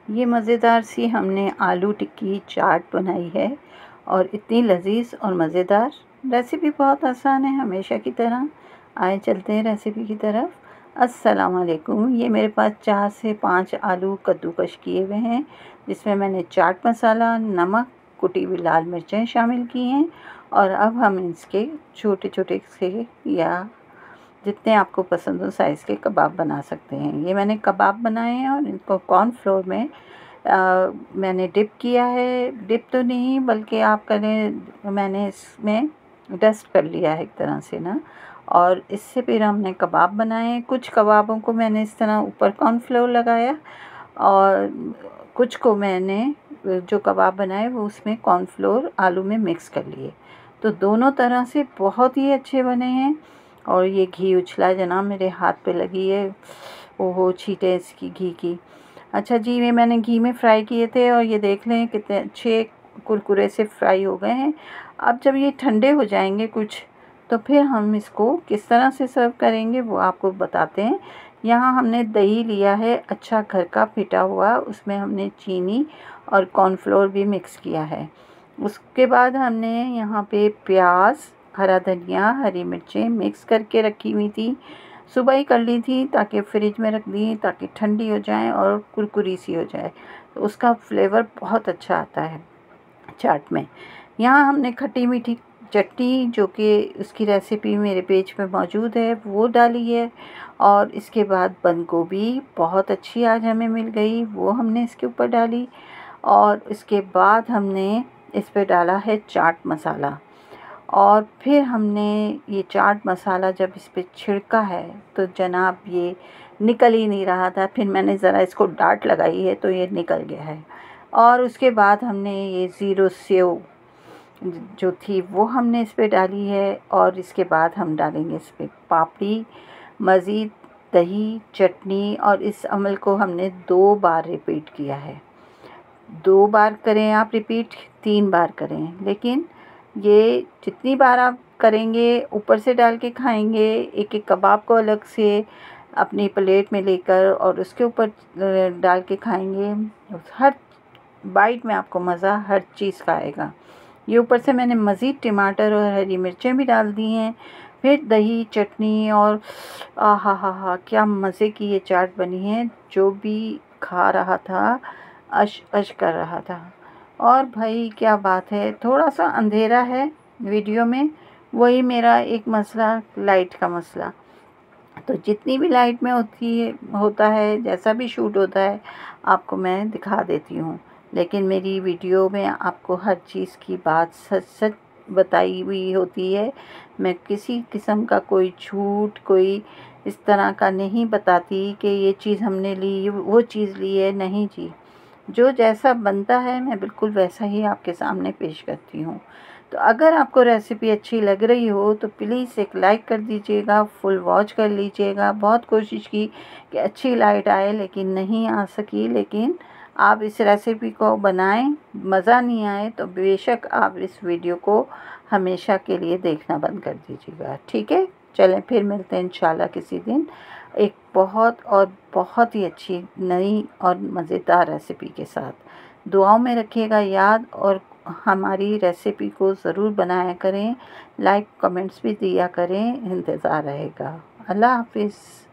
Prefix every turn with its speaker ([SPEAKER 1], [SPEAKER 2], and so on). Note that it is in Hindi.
[SPEAKER 1] ये मज़ेदार सी हमने आलू टिक्की चाट बनाई है और इतनी लजीज और मज़ेदार। रेसिपी बहुत आसान है हमेशा की तरह। आए चलते हैं रेसिपी की तरफ। अस्सलाम वालेकुम। ये मेरे पास 4 से 5 आलू कद्दूकश किए हुए हैं, जिसमें मैंने चाट मसाला, नमक, कुटी हुई लाल मिर्चें शामिल की हैं। और अब हम इसके छोटे छोटे से या जितने आपको पसंद हो साइज़ के कबाब बना सकते हैं। ये मैंने कबाब बनाए हैं और इनको कॉर्नफ्लोर में मैंने डिप किया है। डिप तो नहीं बल्कि आप करें, मैंने इसमें डस्ट कर लिया है एक तरह से ना। और इससे फिर हमने कबाब बनाए। कुछ कबाबों को मैंने इस तरह ऊपर कॉर्नफ्लोर लगाया और कुछ को मैंने जो कबाब बनाए वो उसमें कॉर्नफ्लोर आलू में मिक्स कर लिए। तो दोनों तरह से बहुत ही अच्छे बने हैं। और ये घी उछला जनाब मेरे हाथ पे लगी है, ओहो छींटे इसकी घी की। अच्छा जी, ये मैंने घी में फ्राई किए थे और ये देख लें कितने अच्छे कुरकुरे से फ्राई हो गए हैं। अब जब ये ठंडे हो जाएंगे कुछ, तो फिर हम इसको किस तरह से सर्व करेंगे वो आपको बताते हैं। यहाँ हमने दही लिया है अच्छा घर का पिटा हुआ, उसमें हमने चीनी और कॉर्नफ्लोर भी मिक्स किया है। उसके बाद हमने यहाँ पे प्याज, हरा धनिया, हरी मिर्चें मिक्स करके रखी हुई थी। सुबह ही कर ली थी ताकि फ्रिज में रख दी ताकि ठंडी हो जाए और कुरकुरी सी हो जाए, तो उसका फ्लेवर बहुत अच्छा आता है चाट में। यहाँ हमने खट्टी मीठी चटनी, जो कि उसकी रेसिपी मेरे पेज पे मौजूद है, वो डाली है। और इसके बाद बंद गोभी बहुत अच्छी आज हमें मिल गई, वो हमने इसके ऊपर डाली। और इसके बाद हमने इस पे डाला है चाट मसाला। और फिर हमने ये चाट मसाला जब इस पे छिड़का है तो जनाब ये निकल ही नहीं रहा था। फिर मैंने ज़रा इसको डांट लगाई है तो ये निकल गया है। और उसके बाद हमने ये ज़ीरो सेव जो थी वो हमने इस पे डाली है। और इसके बाद हम डालेंगे इस पे पापड़ी, मज़ीद दही, चटनी। और इस अमल को हमने 2 बार रिपीट किया है। 2 बार करें आप रिपीट, 3 बार करें, लेकिन ये जितनी बार आप करेंगे ऊपर से डाल के खाएंगे, एक एक कबाब को अलग से अपनी प्लेट में लेकर और उसके ऊपर डाल के खाएंगे, हर बाइट में आपको मज़ा हर चीज़ का आएगा। ये ऊपर से मैंने मज़ीद टमाटर और हरी मिर्चें भी डाल दी हैं, फिर दही, चटनी। और आहा हा हा क्या मज़े की ये चाट बनी है। जो भी खा रहा था अश अश कर रहा था। और भाई क्या बात है, थोड़ा सा अंधेरा है वीडियो में, वही मेरा एक मसला, लाइट का मसला। तो जितनी भी लाइट में होता है, जैसा भी शूट होता है, आपको मैं दिखा देती हूँ। लेकिन मेरी वीडियो में आपको हर चीज़ की बात सच सच बताई हुई होती है। मैं किसी किस्म का कोई झूठ, कोई इस तरह का नहीं बताती कि ये चीज़ हमने ली, वो चीज़ ली है, नहीं जी। जो जैसा बनता है मैं बिल्कुल वैसा ही आपके सामने पेश करती हूँ। तो अगर आपको रेसिपी अच्छी लग रही हो तो प्लीज़ एक लाइक कर दीजिएगा, फुल वॉच कर लीजिएगा। बहुत कोशिश की कि अच्छी लाइट आए लेकिन नहीं आ सकी। लेकिन आप इस रेसिपी को बनाएं, मज़ा नहीं आए तो बेशक आप इस वीडियो को हमेशा के लिए देखना बंद कर दीजिएगा, ठीक है। चलें फिर मिलते हैं इंशाल्लाह किसी दिन एक बहुत ही अच्छी नई और मज़ेदार रेसिपी के साथ। दुआओं में रखिएगा याद और हमारी रेसिपी को ज़रूर बनाया करें, लाइक कमेंट्स भी दिया करें, इंतज़ार रहेगा। अल्लाह हाफ़िज़।